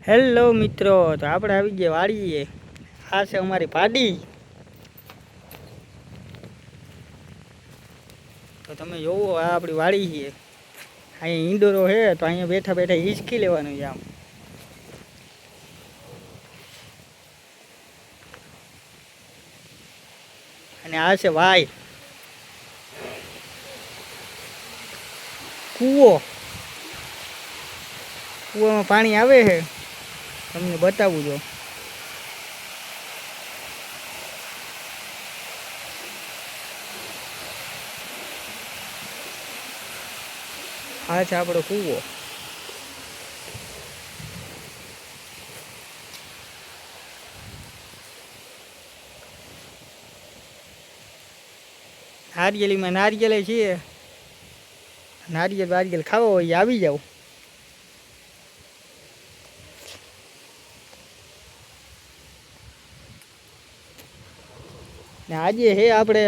Hello મિત્રો, તો આપણે આવી ગયા વાડીએ। આ છે અમારી પાડી। તો તમે જોવો, આ આપણી વાડી છે। અહીંયા ઈંડોરો છે, તો અહીંયા બેઠા બેઠા હિંચકી લેવાનું છે આમ। અને આ છે વાય કૂવો। કૂવામાં પાણી આવે છે, તમને બતાવું જો। આ છે આપણો કૂવો। નારિયેલીમાં નારિયેલ છે, નારિયેલ વારિયેલ ખાવા હોય આવી જાવ। ને આજે હે આપણે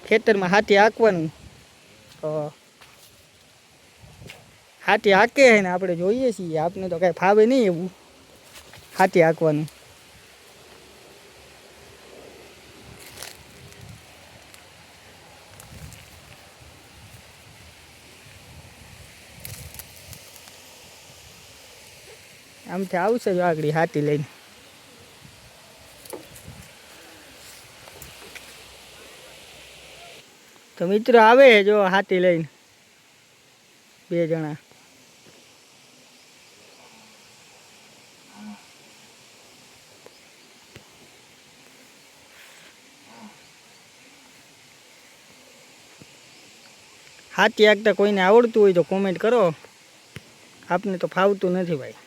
ખેતરમાં હાથી હાંકવાનું। તો હાથી હાંકે છે ને આપણે જોઈએ છીએ। આપણે તો કાંઈ ફાવે નહીં એવું હાથી હાંકવાનું। આમથી આવશે જો આગળ હાથી લઈને। તો મિત્રો આવે જો હાથી લઈને 2 જણા। હાથી હાંકતા કોઈને આવડતું હોય તો કોમેન્ટ કરો। આપને તો ફાવતું નથી ભાઈ।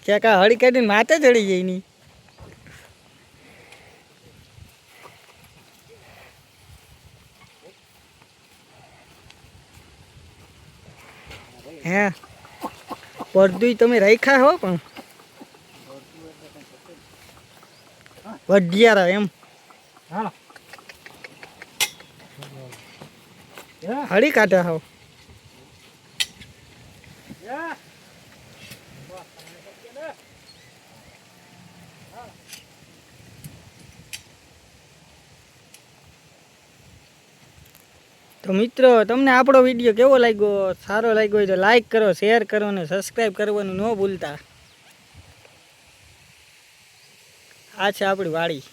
ક્યાંક આ હળી કાઢીને માથે ચડી જાય ની। હે બધું તમે રાખ્યા હો, પણ વઢિયારા એમ હળી કાઢ્યા હો। તો મિત્રો, તમને આપણો વિડીયો કેવો લાગ્યો? સારો લાગ્યો હોય તો લાઈક કરો, શેર કરો અને સબસ્ક્રાઈબ કરવાનું ન ભૂલતા। આ છે આપણી વાડી।